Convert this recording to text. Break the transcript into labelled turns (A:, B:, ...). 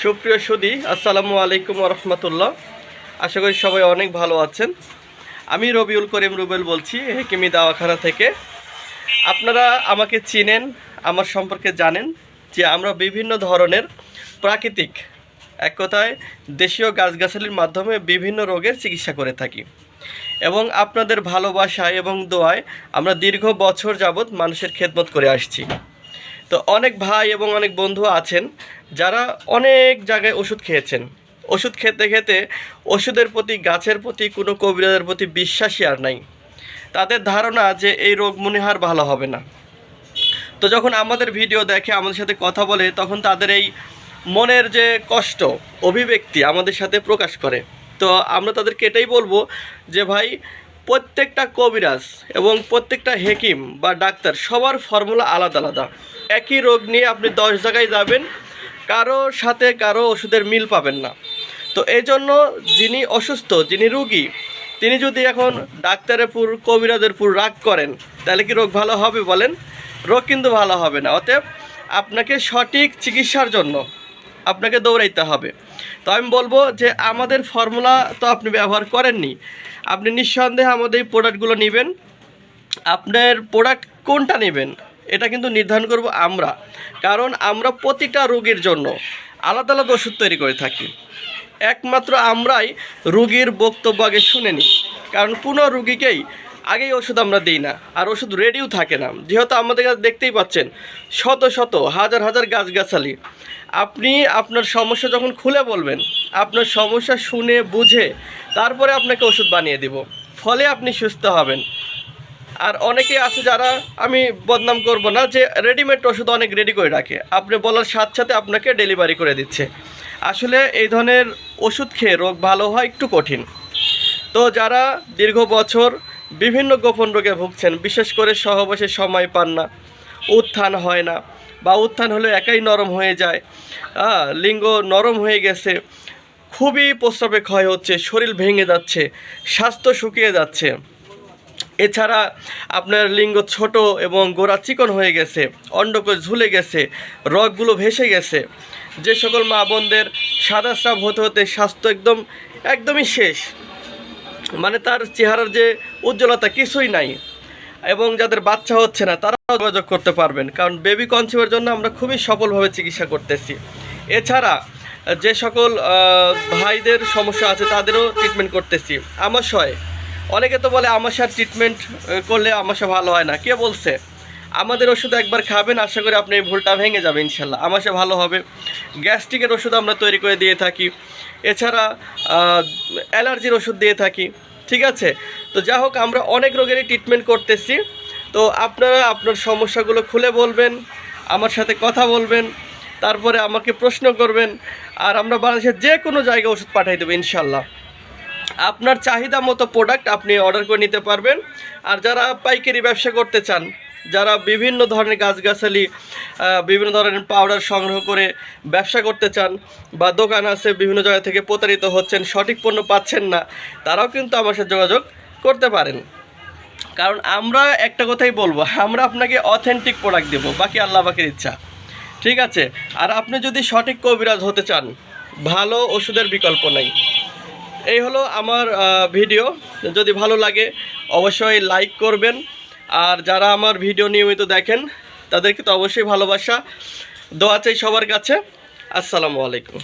A: সুপ্রিয় সুধী, আসসালামু আলাইকুম রহমতুল্লাহ। আশা করি সবাই অনেক ভালো আছেন। আমি রবিউল করিম রুবেল বলছি হেকিমি দাওয়াখানা থেকে। আপনারা আমাকে চিনেন, আমার সম্পর্কে জানেন যে আমরা বিভিন্ন ধরনের প্রাকৃতিক, এক কথায় দেশীয় গাছগাছালির মাধ্যমে বিভিন্ন রোগের চিকিৎসা করে থাকি এবং আপনাদের ভালোবাসায় এবং দোয়ায় আমরা দীর্ঘ বছর যাবৎ মানুষের খেদমত করে আসছি। তো অনেক ভাই এবং অনেক বন্ধু আছেন যারা অনেক জায়গায় ওষুধ খেয়েছেন। ওষুধ খেতে খেতে ওষুধের প্রতি, গাছের প্রতি, কোনো কবিরাজের প্রতি বিশ্বাসই আর নাই। তাদের ধারণা যে এই রোগ মনে হয় আর ভালো হবে না। তো যখন আমাদের ভিডিও দেখে, আমাদের সাথে কথা বলে, তখন তাদের এই মনের যে কষ্ট, অভিব্যক্তি আমাদের সাথে প্রকাশ করে। তো আমরা তাদেরকে এটাই বলবো যে ভাই, প্রত্যেকটা কবিরাজ এবং প্রত্যেকটা হেকিম বা ডাক্তার সবার ফর্মুলা আলাদা আলাদা। একই রোগ নিয়ে আপনি 10 জায়গায় যাবেন, কারো সাথে কারো ওষুধের মিল পাবেন না। তো এই জন্য যিনি অসুস্থ, যিনি রুগী, তিনি যদি এখন ডাক্তারের পুর, কবিরাজের পুর রাগ করেন, তাহলে কি রোগ ভালো হবে বলেন? রোগ কিন্তু ভালো হবে না। অতএব আপনাকে সঠিক চিকিৎসার জন্য আপনাকে দৌড়াইতে হবে। তো আমি বলবো যে আমাদের ফর্মুলা তো আপনি ব্যবহার করেননি, আপনি নিঃসন্দেহে আমাদের এই প্রোডাক্টগুলো নেবেন। আপনার প্রোডাক্ট কোনটা নেবেন এটা কিন্তু নির্ধারণ করব আমরা, কারণ আমরা প্রতিটা রোগীর জন্য আলাদা আলাদা ওষুধ তৈরি করে থাকি। একমাত্র আমরাই রোগীর বক্তব্য আগে শুনে নিই, কারণ কোনো রোগীকেই আগেই ওষুধ আমরা দিই না, আর ওষুধ রেডিও থাকে না। যেহেতু আমাদের কাছে দেখতেই পাচ্ছেন শত শত হাজার হাজার গাছগাছালি। আপনি আপনার সমস্যা যখন খুলে বলবেন, আপনার সমস্যা শুনে বুঝে তারপরে আপনাকে ওষুধ বানিয়ে দেব, ফলে আপনি সুস্থ হবেন। আর অনেকে আছে যারা, আমি বদনাম করব না, যে রেডিমেড ওষুধ অনেক রেডি করে রাখে, আপনি বলার সাথে সাথে আপনাকে ডেলিভারি করে দিচ্ছে। আসলে এই ধরনের ওষুধ খেয়ে রোগ ভালো হয় একটু কঠিন। তো যারা দীর্ঘ বছর বিভিন্ন গোপন রোগে ভুগছেন, বিশেষ করে সহবাসে সময় পান না, উত্থান হয় না, বা উত্থান হলে একাই নরম হয়ে যায়, লিঙ্গ নরম হয়ে গেছে, খুবই প্রস্রাবে ক্ষয় হচ্ছে, শরীর ভেঙে যাচ্ছে, স্বাস্থ্য শুকিয়ে যাচ্ছে, এছাড়া আপনার লিঙ্গ ছোট এবং গোড়া চিকন হয়ে গেছে, অন্ডকোষ ঝুলে গেছে, রগগুলো ভেসে গেছে, যে সকল মা বোনদের সাদা স্রাব হতে হতে স্বাস্থ্য একদমই শেষ, মানে তার চেহারার যে উজ্জ্বলতা কিছুই নাই, এবং যাদের বাচ্চা হচ্ছে না, তারাও যোগাযোগ করতে পারবেন, কারণ বেবি কনসিভের জন্য আমরা খুবই সফলভাবে চিকিৎসা করতেছি। এছাড়া যে সকল ভাইদের সমস্যা আছে তাদেরও ট্রিটমেন্ট করতেছি। আমাশয়, অনেকে তো বলে আমাশার ট্রিটমেন্ট করলে আমাশা ভালো হয় না। কে বলছে? আমাদের ওষুধ একবার খাবেন, আশা করি আপনি এই ভুলটা ভেঙে যাবে, ইনশাল্লাহ আমাশা ভালো হবে। গ্যাস্ট্রিকের ওষুধ আমরা তৈরি করে দিয়ে থাকি, এছাড়া অ্যালার্জির ওষুধ দিয়ে থাকি, ঠিক আছে? তো যা হোক, আমরা অনেক রোগেরই ট্রিটমেন্ট করতেছি। তো আপনারা আপনার সমস্যাগুলো খুলে বলবেন, আমার সাথে কথা বলবেন, তারপরে আমাকে প্রশ্ন করবেন, আর আমরা বাংলাদেশের যে কোনো জায়গায় ওষুধ পাঠিয়ে দেবো ইনশাল্লাহ। আপনার চাহিদা মতো প্রোডাক্ট আপনি অর্ডার করে নিতে পারবেন। আর যারা পাইকারি ব্যবসা করতে চান, যারা বিভিন্ন ধরনের গাছগাছালি, বিভিন্ন ধরনের পাউডার সংগ্রহ করে ব্যবসা করতে চান, বা দোকান আছে বিভিন্ন জায়গা থেকে প্রতারিত হচ্ছেন, সঠিক পণ্য পাচ্ছেন না, তারাও কিন্তু আমার সাথে যোগাযোগ করতে পারেন। কারণ আমরা একটা কথাই বলবো, আমরা আপনাকে অথেন্টিক প্রোডাক্ট দেবো, বাকি আল্লাহ পাকের ইচ্ছা, ঠিক আছে? আর আপনি যদি সঠিক কবিরাজ হতে চান, ভালো ওষুধের বিকল্প নাই। এই হলো আমার ভিডিও। যদি ভালো লাগে অবশ্যই লাইক করবেন, আর যারা আমার ভিডিও নিয়মিত দেখেন তাদেরকে তো অবশ্যই ভালোবাসা, দোয়া চাই সবার কাছে। আসসালামু আলাইকুম।